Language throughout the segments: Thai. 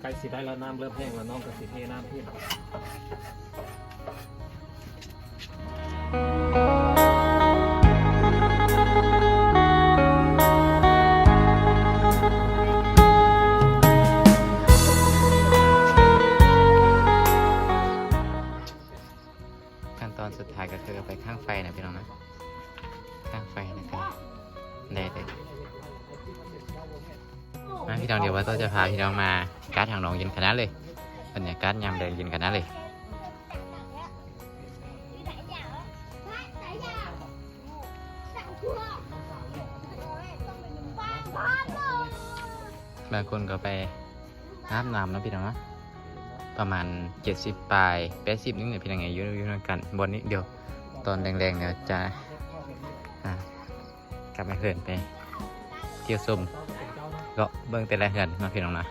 ล้สิได้แล้วน้ำเริ่มแห้งแล้วน้องก็สิเทน้ำขึ้นขั้นตอนสุดท้ายก็คือไปข้างไฟนะพี่น้องนะข้างไฟนะครับได้เลยมาพี่น้องเดี๋ยวว่าต้นจะพาพี่น้องมาการ์ดทางน้องเย็นขนาดเลยบรรยากาศยามแดงเย็นขนาดเลยบางคนก็ไปอาบน้ำนะพี่น้องนะประมาณ70 ปลาย80นิดหนึ่งพี่น้องไงอยู่ในกันบนนี้เดี๋ยวตอนแรงๆเนี่ยจะกลับมาเหินไปเที่ยวชมก็เบิ่งแต่ละเหินมาพี่น้องนะ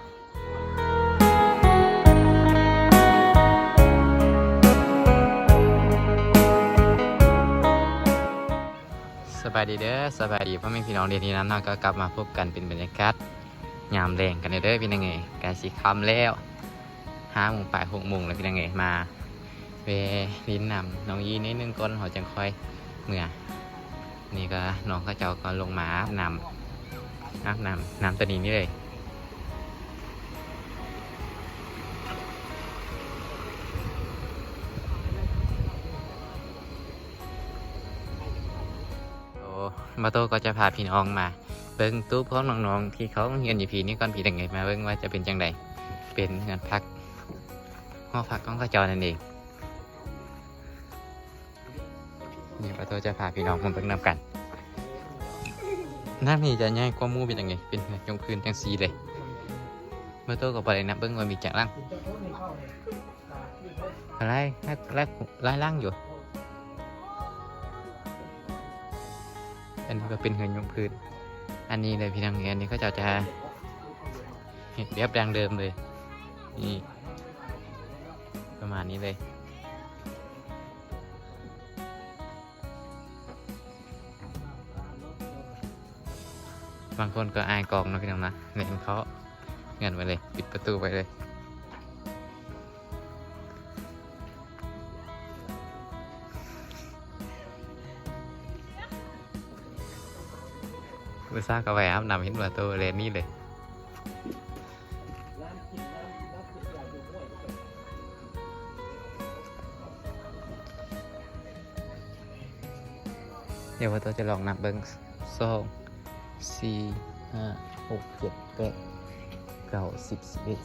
สบายดีเด้อสบายดีพ่อแม่พี่น้องเดี๋ยวนี้นั้นเราก็กลับมาพบกันเป็นบรรยากาศยามแรงกันเด้อพี่น้องไงกายสีคำแล้ว5 โมงปลาย6 โมงแล้วพี่น้องไงมาเวลิ้นนำน้องยีนิดนึงก้นเขาจังค่อยเมื่อนี่ก็น้องก็เจ้าก็ลงมาอาบน้ำตัวนี้นี่เลยมาโตก็จะพาพี่น้องมาเบิ้งตู้พร้อมน้องๆที่เขาเรียนอยู่พี่นี่ก่อนพี่ดังไงมาเบิ้งว่าจะเป็นจังใดเป็นงานพักห้องพักของกระจอนั่นเองนี่มาโตจะพาพี่น้องมาเบิ้งนำกันน้ำนี่จะง่ายกว่ามูเป็นยังไงเป็นยงคืนจังซีเลยมาโตก็ไปเลยนะเบิ้งว่ามีจังล่างอะไรไล่ล่างอยู่อันนี้ก็เป็นเหินยงพื้นอันนี้เลยพี่น้องอันนี้ก็จะเห็นแบบดังเดิมเลยนี่ประมาณนี้เลยบางคนก็อายกองนะพี่น้องนะเล่นเขาเงินไปเลยปิดประตูไปเลยเมื่อซ่าก็ไปอาบน้ำเห็นประตูเลนนี่เลยเดี๋ยวว่าตัวจะลองนับเบิ้ง2 4 5 6 7 8 9 10 11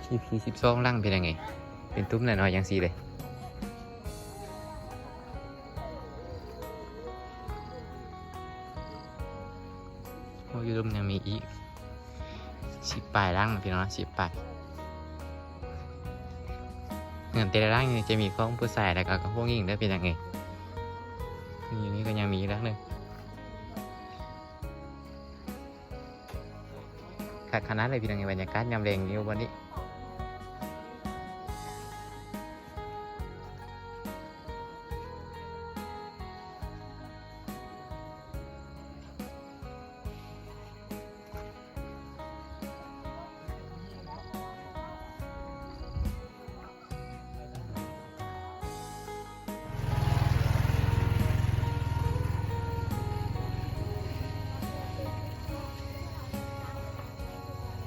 12 EP 12ล่างเป็นยังไงเป็นตุ้มหน่อยๆอย่างสีเลยโอ้ยรุ่มยังมีอีก10 ปลายล่างพี่น้องนะ10 ปลายเงินแต่ละล่างจะมีของผู้ชายแล้วก็พวกหญิงได้เป็นยังไงนี่ก็ยังมีแล้วนึงขาดคณะเลยพี่น้องในบรรยากาศยามแรงนี้วันนี้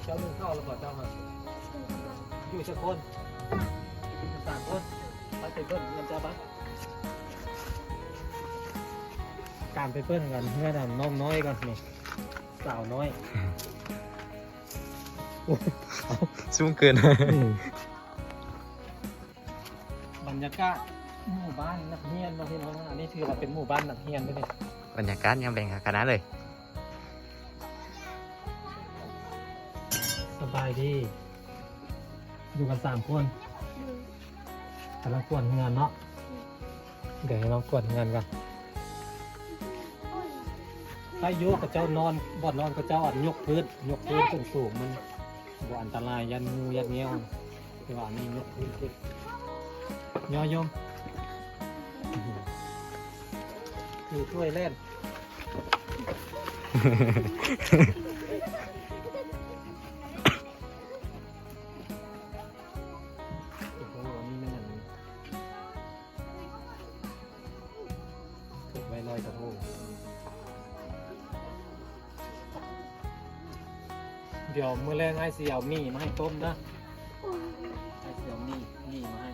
เจ้าลุงเข้าแล้วก่อนเจ้ามาอยู่สักคน3 คนไปเปิ้ลเงินจ้าบ้านการไปเปิ้ลกันเพื่อนน้องน้อยก่อนนี่สาวน้อยสูงเกินบรรยากาศหมู่บ้านนักเรียนพี่น้องอันนี้ถือว่าเป็นหมู่บ้านนักเรียนด้วยนี่บรรยากาศยังเป็นคณะเลยสบายดีอยู่กัน3 คนกำลังกวนงานเนาะเดี๋ยวเรากวนงานกันไปโยกกับเจ้านอนบ่อนนอนกับเจ้าอ่อนยกพื้นขึ้นสูงมันบ่อันตรายยันงูยันเงี้ยวแต่ว่านี่ยกพื้นขึ้นย่อยมคือช่วยเล่น เดี๋ยวมื้อแรกให้สิเอาหมี่มาให้ต้มนะให้สิเอาหมี่มาให้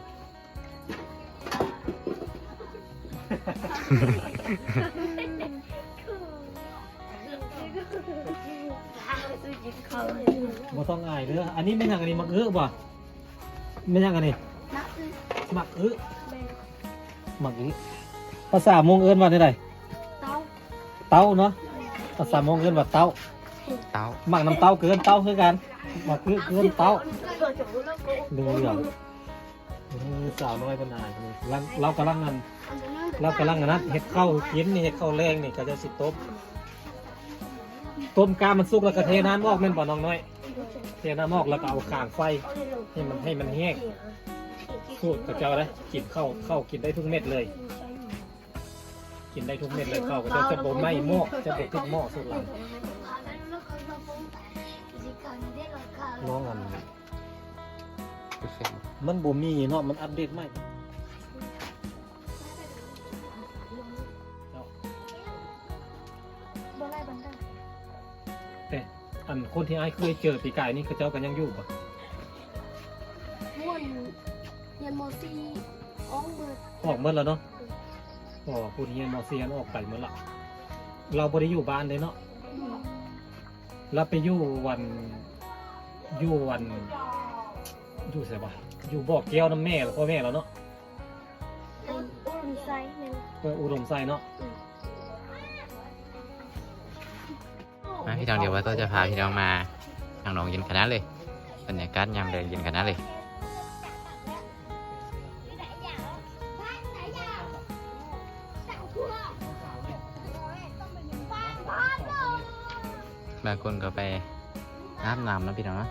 บ่ต้องอายเด้ออันนี้ไม่ยังอันนี้มักอึบ่ไม่ยังอันนี้มักอึมักอึภาษามงเอิ้นว่าได้ไดเต้าเนาะภาษามงเอิ้นว่าเต้า เต้า มักน้ำเต้าเกินเต้าคือกันมักอึเกินเต้าเหลืองสาวน้อยปานอายเรากำลังนั่นเฮ็ดข้าวกินนี่เฮ็ดข้าวแรงนี่ก็จะสิต้มกามันสุกแล้วก็เทน้ำออกแม่นบ่น้องน้อยเทน้ำออกแล้วก็เอาข้างไฟให้มันแห้งสูตรก็เจ้าได้กินข้าวกินได้ทุกเม็ดเลย กินได้ทุกเม็ดเลยข้าวก็จะบ่ไหม้หม้อจะบ่ติดหม้อสุดหลังน้องอันมันบ่มีเนาะมันอัปเดตใหม่แต่อันคนที่ไอ้เคยเจอปีกายนี่เขาเจ้ากันยังอยู่ปะ ม่วนยันโมซีอ้องเบิด ออกเมื่อแล้วเนาะอ๋อผู้ที่เรียนมอเซียนออกไปเมื่อละเราบ่ได้อยู่บ้านเลยเนาะเราไปอยู่อยู่ไสบ่อยู่บ่อแก้วน้ำแม่แล้วพ่อแม่แล้วเนาะ อุดมไซน์หนึ่ง อุดมไซเนาะ มาพี่น้องเดี๋ยวว่าต้องจะพาพี่น้องมาทางหนองเย็นขนาดเลยบรรยากาศยามแดงเย็นขนาดเลยบางคนก็ไปอาบน้ำแล้วพี่น้องเนาะ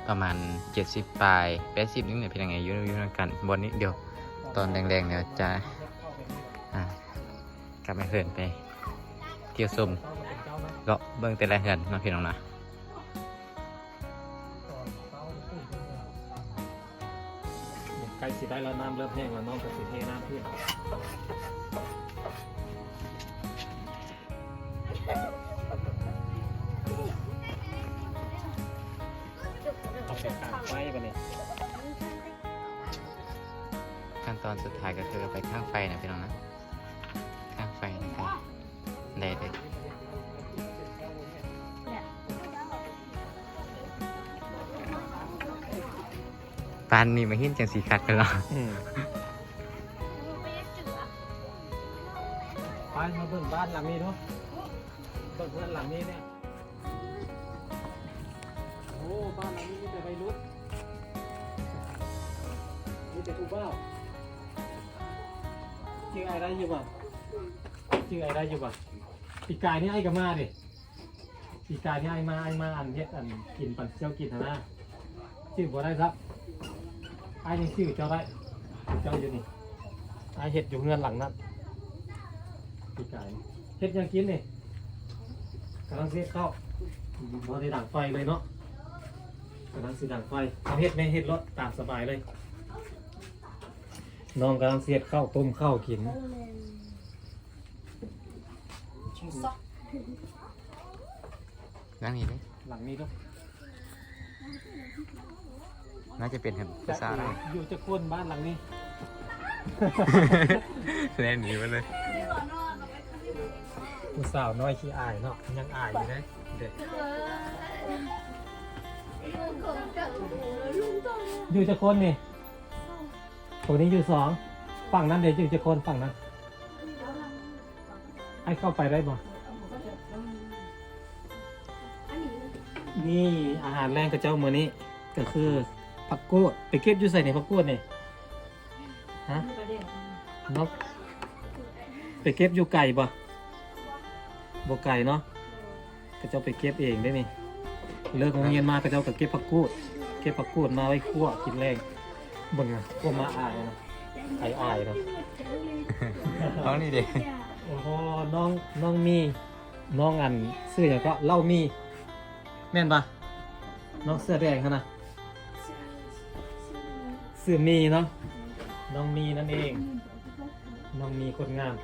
ประมาณ70 ปลาย80นี่เนี่ยพี่น้องไงอยู่กันบนนี้เดี๋ยวตอนแรงๆเนี่ยจะกลับไปเหินไปเที่ยวชมก็เบิ่งแต่ละเหินเนาะพี่น้องนะ ใกล้สิได้แล้วน้ำเริ่มแห้งแล้วน้องก็สิเทน้ำขึ้นเอาไปกลางไฟกันนี่ ขั้นตอนสุดท้ายก็คือไปข้างไฟนะพี่น้องนะข้างไฟนะครับได้เลยปานนี่มาหินจังสีคัดกันหรอ ไปมาเบิ่งบ้านหลังนี้เนาะเบิ่งเพื่อนหลังนี้เนี่ยโอ้บ้านหลังนี้มีแต่วัยรุ่นมีแต่ผู้บ่าวชื่ออะไรได้อยู่บ่ปีกายนี่ไอ้กับมาดิปีกายนี่ไอ้มาอันเฮ็ดอันกินปันเจ้ากินนะชื่อบ่ได้ครับไอ้ยังชื่อเจ้าได้เจ้าอยู่นี่ไอ้เฮ็ดอยู่เงินหลังนั้นปีกายเฮ็ดยังกินนี่กำลังเสียข้าวบ่ได้ดังไฟเลยเนาะกำลังสิดังไฟเอาเฮ็ดไหมเฮ็ดรถตามสบายเลยน้องกำลังเสียข้าวต้มข้าวกิน นั่งนี่เลย หลังนี้เนาะ น่าจะเป็นภาษาอะไร อยู่จะคนบ้านหลังนี้ แน่นหนีมาเลย ผู้สาวน้อยขี้อายเนาะยังอายอยู่นะเด็กอยู่จะคนนี่ตัวนี้อยู่2ฝั่งนั้นเดี๋ยวอยู่จะคนฝั่งนั้นให้เข้าไปได้บ่นี่อาหารแรงกระเจ้ามื้อนี้ก็คือผักกูดไปเก็บอยู่ใส่ในผักกูดนี่ฮะนกไปเก็บอยู่ไก่บ่ไก่เนาะกระเจ้าไปเก็บเองได้นี่เลิกโรงเรียนมากระเจ้าก็เก็บผักกูดมาไว้คั่วกินแรงเบิ่งอ่ะคั่วมาอายนะอายเนาะ น้องนี่เด็ก โอ้โหน้องมีน้องอันเสื้ออย่างก็เล่ามีแม่นปะน้องเสื้อแดงขนาดเสื้อมีเนาะน้องมีนั่นเองน้องมีคนงาม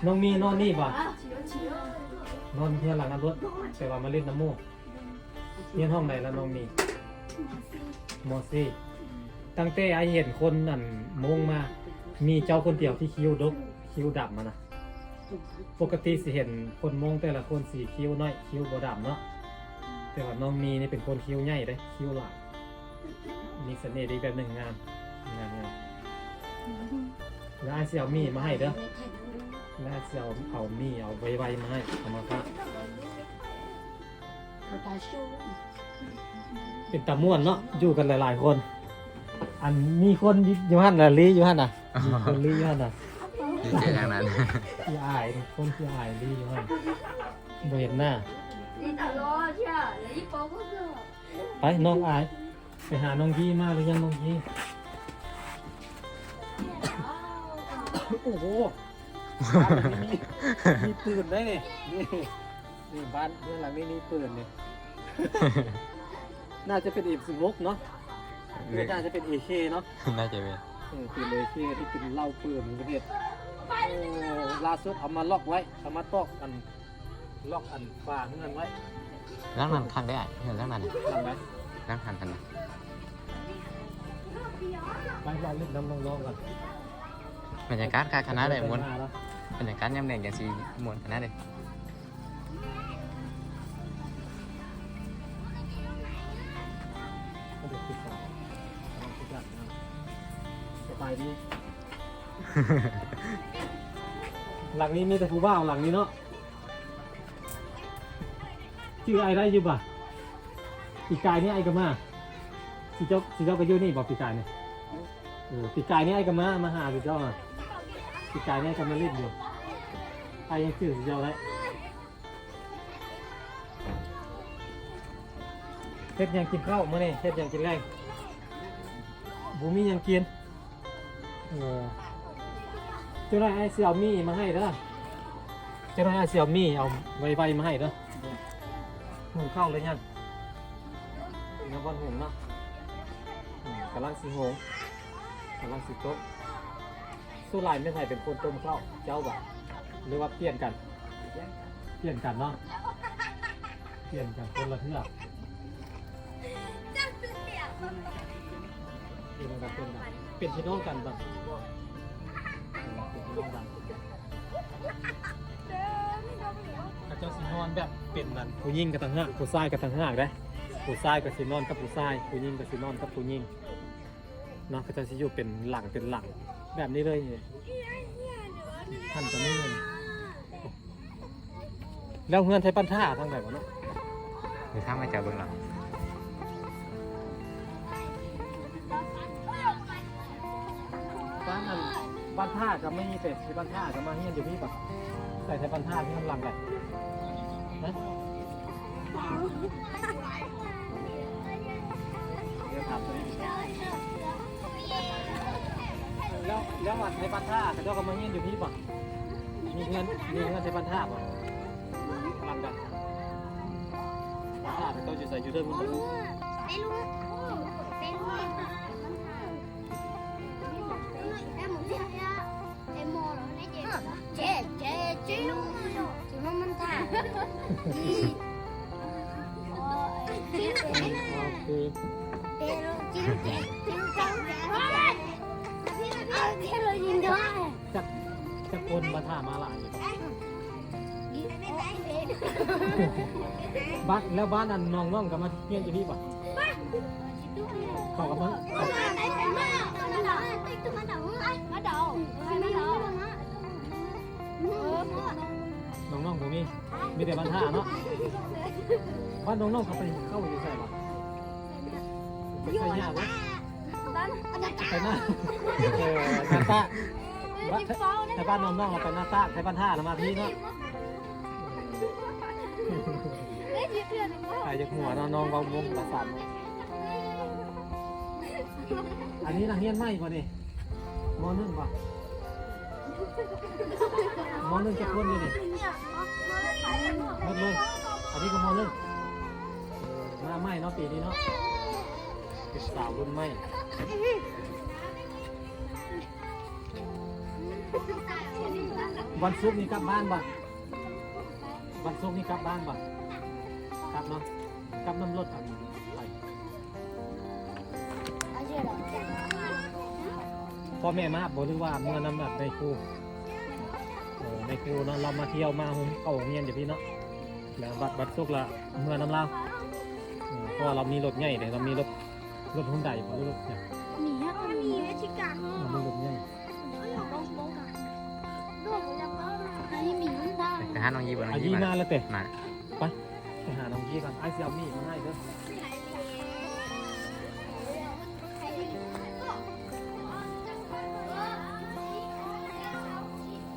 น้องมีนอนนี่ปะ นอนเพื่อนหลังน้ำรถแต่ว่ามาเล่นน้ำมูกเรียนห้องไหนแล้วน้องมีมอซี่ตั้งแต่ไอเห็นคนนั่นมงมามีเจ้าคนเดียวที่คิ้วดกคิ้วดำมานะปกติสิเห็นคนมงแต่ละคนสีคิ้วน้อยคิ้วบ่ดำเนาะแต่ว่าน้องมีนี่เป็นคนคิ้วใหญ่เลยคิ้วหลายมีเสน่ห์ดีแบบหนึ่งงามแล้วไอเสี่ยวมีมาให้เด้อแล้วไอเสี่ยวเอามีเอาไวๆมาให้เอามาฝากเป็นตาม่วนเนาะอยู่กันหลายๆคน อันมีคนอยู่หันน่ะลีอยู่หันน่ะมีคนลีอยู่หันน่ะ ดีเจทางนั้น ที่อายคนที่อายลีอยู่หันบ่เห็นหน้าไปน้องอายไปหาน้องยีมาหรือยังน้องยีโอ้โหมีปืนได้นี่นี่บ้านเรื่องหลังนี้มีปืนเนี่ยน่าจะเป็นM16เนาะน่าจะเป็นAKเนาะ น่าจะเป็น ปืนAKที่เป็นเหล้าปืนประเภทล่าสุดเอามาล็อกไว้เอามาตอกอันล็อกอันฝาเงินไว้ ล้างนั้นข้างได้เห็นล้างนั้น ทำไว้ ล้างทันกัน ไปลองเล่นน้ำลองกัน บรรยากาศคณะเลยม้วนบรรยากาศย่ำแดงอย่างสีม้วนคณะเลย ก็เด็กติดต่อทุกอย่างนะสบายดี หลังนี้มีแต่ผู้บ่าวหลังนี้เนาะชื่อไอ้ได้อยู่ป่ะปีกายนี่ไอ้กะมาสีเจ้าก็อยู่นี่บอกปีกายเนี่ยปีกายนี่ไอ้กะมาหาสีเจ้าอ่ะปีกายนี่ไอ้กะมาเล่นอยู่ไอ้ยังชื่อสีเจ้าแล้วเฮ็ดยังกินข้าวมื้อนี่เฮ็ดยังกินแรงบูมียังกินเจ้าหน้าไอ้เสี่ยวมี่มาให้เด้อเจ้าหน้าไอ้เสี่ยวมี่เอาไวๆมาให้เด้อหุงข้าวเลยยังเนื้อวันหุงเนาะกำลังสีหงกำลังสีโต๊ะสู้ลายไม่ใช่เป็นคนต้มข้าวเจ้าบ่หรือว่าเปลี่ยนกันเปลี่ยนกันเนาะเปลี่ยนกันคนละเทือกเป็นพี่น้องกันแบบเป็นพี่น้องกันเจ้าสีนอนแบบเป็นนั่นผู้หญิงกับต่างหากผู้ชายกับต่างหากได้ผู้ชายกับสีนอนกับผู้ชายผู้หญิงกับสีนอนกับผู้หญิงเนาะก็จะสิอยู่เป็นหลังแบบนี้เลยท่านจะไม่เงินแล้วเงินไทยปันท่าทางไหนวะเนาะ หรือถ้าไม่เจอเบื้องหลัง บ้านท่าก็ไม่มีเป็ดที่บ้านท่าก็มาเฮียนอยู่พี่ปะใส่ไทยบ้านท่าที่ทำรังกันนะเดี๋ยวถามตัวนี้แล้ววันไทยบ้านท่าเขาเจ้าก็มาเฮียนอยู่พี่ปะมีเงินไทยบ้านท่าปะรังกันบ้านท่าเขาเจ้าอยู่ใส่อยู่เดิมมันจะคนมาท่ามาหลายบ้านแล้วบ้านอันน้องกับมาเฮียนอยู่พี่ปะเขากับมันน้องๆผมมีแต่บ้านท่าเนาะบ้านน้องๆเขาไปเข้าอยู่ใส่ปะไปใส่ยากวะไปหน้าหน้าตาแต่บ้านน้องๆเราไปหน้าตาใช้บ้านท่าเรามาที่เนาะใครจะหัวน้องๆเบาวงประสานอันนี้นักเรียนใหม่ป่ะนี่ม.1 ป่ะม.1จะคนเลยดิหมดเลยอันนี้ก็ม.1มาใหม่เนาะปีนี้เนาะเป็นสาวรุ่นใหม่วันศุกร์นี้กลับบ้านป่ะ วันศุกร์นี่กลับบ้านบ่กลับเนาะกลับน้ำรถอันไป อาเจียเหรอ พ่อแม่มาบอกหรือว่าเมื่อน้ำแบบในครูในครูเนาะเรามาเที่ยวมาหุ้มเข้าโรงเรียนอยู่พี่เนาะแล้วบัดศุกร์ละเมื่อน้ำเราเพราะว่าเรามีรถใหญ่เลยเรามีรถหุ้นใหญ่กว่ารถเนี่ย หนีฮะมันมีเวชิกา เรามีรถใหญ่ ต้องป้องกันโดดจะป้องอันนี้มีมันได้ ไปหาน้องยีบ่น้อง อา ยี ยีมาแล้วเตะ มา ไปหาน้องยี่ก่อนไอ้เสี่ยวมี่มาให้เด้อ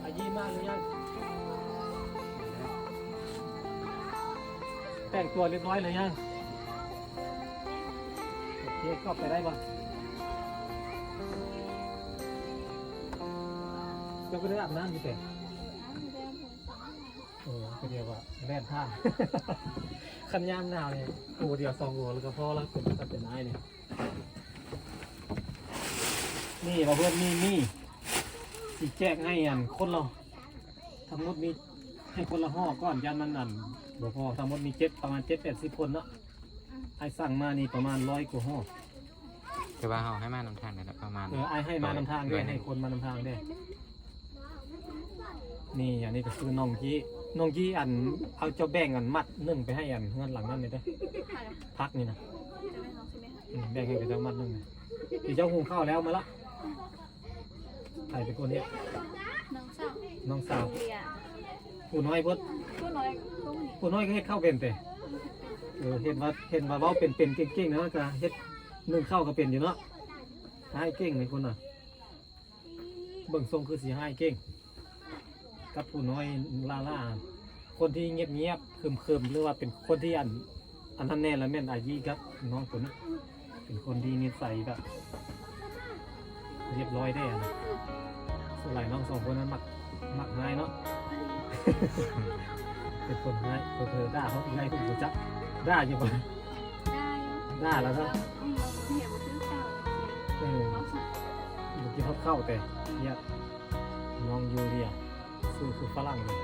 อายีมาหรือยังแต่งตัวเรียบร้อยเลยยังโอเคก็ไปได้ปะจะไปได้อาบน้ำอยู่แต่ก็เดียวว่าแล่นท่า ขันยามหนาวเนี่ยโอ้เดียว2 โลแล้วก็พอแล้วเป็นไม้เนี่ยนี่เราเพื่อนนี่สีแจกให้อันคนเราทั้งหมดมีให้คนละห่อก้อนยันมันอันบ่พอทั้งหมดมีประมาณ7-80 คนเนาะไอ้สั่งมานี่ประมาณ100 กว่าห่อ คือว่าเฮาให้มานำทางนี่แหละประมาณ ไอ้ให้มานำทางด้วยให้คนมานำทางด้วยนี่อย่างนี้ก็คือน้องกี้อันเอาเจ้าแบ่งอันมัดนึ่งไปให้อันเงินหลังนั่นเลยเด้อพักนี่นะแบ่งให้กับเจ้ามัดนึ่งเลยเดี๋ยวเจ้าหุงข้าวแล้วมาละใครเป็นคนเนี้ย น้องสาว น้องสาว เรีย ผู้น้อยพด ผู้น้อยผู้นี้ ผู้น้อยก็เฮ็ดข้าวเป็นแต่เห็นว่าเว้าเป็นเก่งๆนะก็เฮ็ดนึ่งข้าวก็เป็นอยู่เนาะให้เก่งในคนน่ะเบิ่งทรงคือสีให้เก่งกับผู้น้อยล่าคนที่เงียบๆคึมๆหรือว่าเป็นคนที่อันนั้นแน่ละแม่นอายีครับน้องคนนี้เป็นคนที่นิสัยแบบเรียบร้อยได้อะนะส่วนหลายน้อง2 คนนั้นมักง่ายเนาะ เป็นคนง่ายเธอด่าเขาง่ายคุณรู้จักด่าอยู่บ่ ได้ ด่าแล้วก็ เห็นซื้อเก่า เมื่อกี้เขาเข้าแต่เนี่ยน้องยูเรียคือฝรั่งเลย